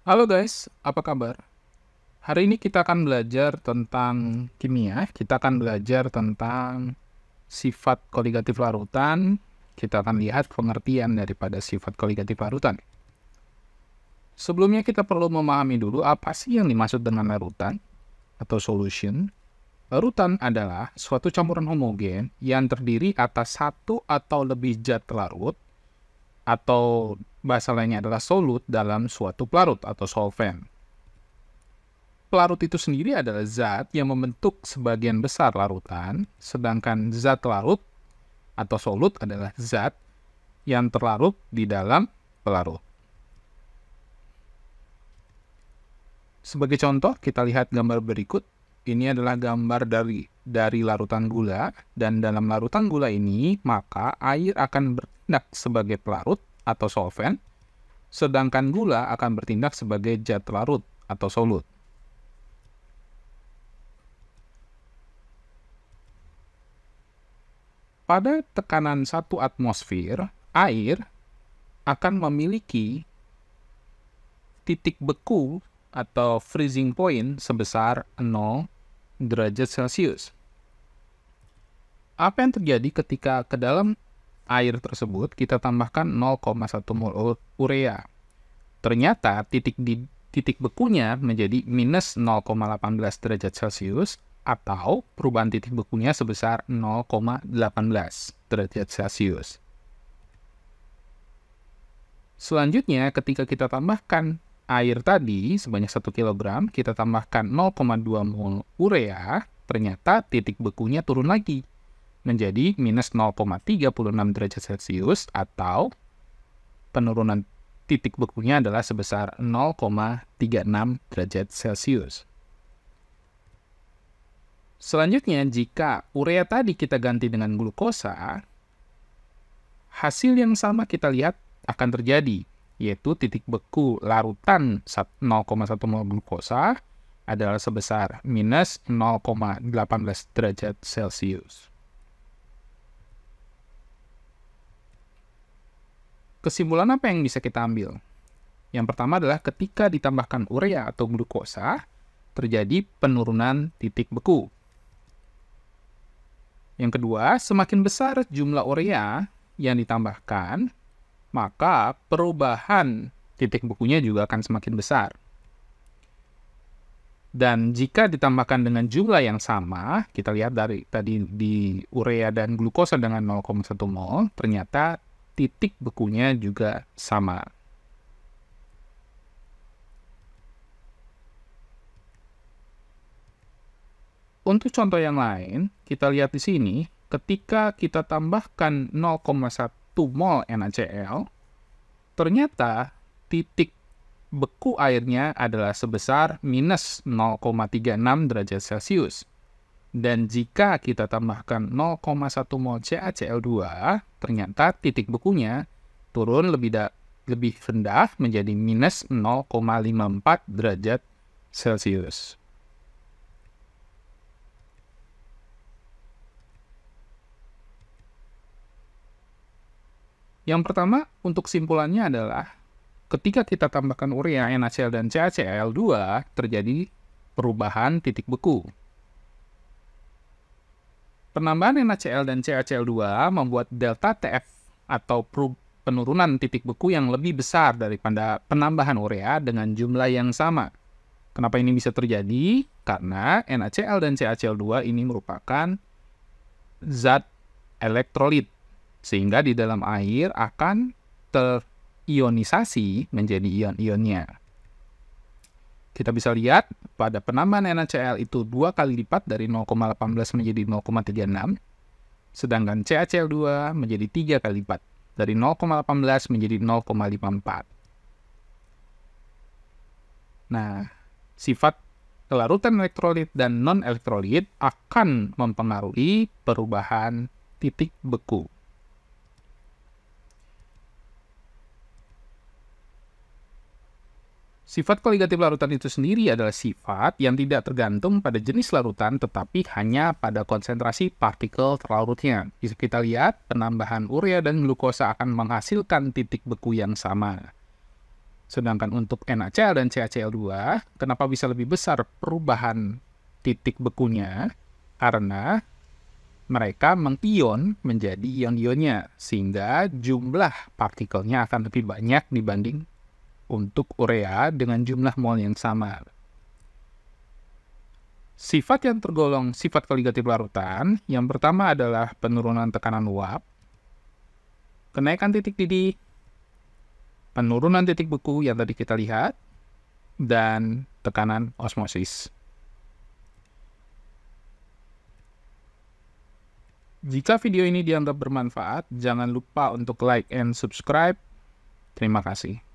Halo guys, apa kabar? Hari ini kita akan belajar tentang kimia. Kita akan belajar tentang sifat koligatif larutan. Kita akan lihat pengertian daripada sifat koligatif larutan. Sebelumnya kita perlu memahami dulu apa sih yang dimaksud dengan larutan atau solution. Larutan adalah suatu campuran homogen yang terdiri atas satu atau lebih zat larut atau bahasa lainnya adalah solut dalam suatu pelarut atau solvent. Pelarut itu sendiri adalah zat yang membentuk sebagian besar larutan, sedangkan zat larut atau solut adalah zat yang terlarut di dalam pelarut. Sebagai contoh, kita lihat gambar berikut. Ini adalah gambar dari larutan gula, dan dalam larutan gula ini, maka air akan bertindak sebagai pelarut atau solvent, sedangkan gula akan bertindak sebagai zat larut atau solut. Pada tekanan 1 atmosfer, air akan memiliki titik beku atau freezing point sebesar 0 derajat Celcius. Apa yang terjadi ketika ke dalam air tersebut kita tambahkan 0,1 mol urea? Ternyata titik bekunya menjadi minus 0,18 derajat Celcius, atau perubahan titik bekunya sebesar 0,18 derajat Celcius. Selanjutnya, ketika kita tambahkan air tadi sebanyak 1 kg, kita tambahkan 0,2 mol urea, ternyata titik bekunya turun lagi menjadi minus 0,36 derajat Celcius, atau penurunan titik bekunya adalah sebesar 0,36 derajat Celcius. Selanjutnya, jika urea tadi kita ganti dengan glukosa, hasil yang sama kita lihat akan terjadi, yaitu titik beku larutan 0,1 mol glukosa adalah sebesar minus 0,18 derajat Celcius. Kesimpulan apa yang bisa kita ambil? Yang pertama adalah ketika ditambahkan urea atau glukosa, terjadi penurunan titik beku. Yang kedua, semakin besar jumlah urea yang ditambahkan, maka perubahan titik bekunya juga akan semakin besar. Dan jika ditambahkan dengan jumlah yang sama, kita lihat dari tadi di urea dan glukosa dengan 0,1 mol, ternyata titik bekunya juga sama. Untuk contoh yang lain, kita lihat di sini, ketika kita tambahkan 0,1 mol NaCl, ternyata titik beku airnya adalah sebesar minus 0,36 derajat Celcius. Dan jika kita tambahkan 0,1 mol CaCl2, ternyata titik bekunya turun lebih rendah menjadi minus 0,54 derajat Celcius. Yang pertama, untuk kesimpulannya adalah ketika kita tambahkan urea, NaCl, dan CaCl2, terjadi perubahan titik beku. Penambahan NaCl dan CaCl2 membuat delta TF atau penurunan titik beku yang lebih besar daripada penambahan urea dengan jumlah yang sama. Kenapa ini bisa terjadi? Karena NaCl dan CaCl2 ini merupakan zat elektrolit, sehingga di dalam air akan terionisasi menjadi ion-ionnya. Kita bisa lihat pada penambahan NaCl itu 2 kali lipat dari 0,18 menjadi 0,36, sedangkan CaCl2 menjadi 3 kali lipat dari 0,18 menjadi 0,54. Nah, sifat kelarutan elektrolit dan non-elektrolit akan mempengaruhi perubahan titik beku. Sifat koligatif larutan itu sendiri adalah sifat yang tidak tergantung pada jenis larutan, tetapi hanya pada konsentrasi partikel terlarutnya. Bisa kita lihat, penambahan urea dan glukosa akan menghasilkan titik beku yang sama. Sedangkan untuk NaCl dan CaCl2, kenapa bisa lebih besar perubahan titik bekunya? Karena mereka mengion menjadi ion-ionnya, sehingga jumlah partikelnya akan lebih banyak dibanding untuk urea dengan jumlah mol yang sama. Sifat yang tergolong sifat koligatif larutan, yang pertama adalah penurunan tekanan uap, kenaikan titik didih, penurunan titik beku yang tadi kita lihat, dan tekanan osmosis. Jika video ini dianggap bermanfaat, jangan lupa untuk like and subscribe. Terima kasih.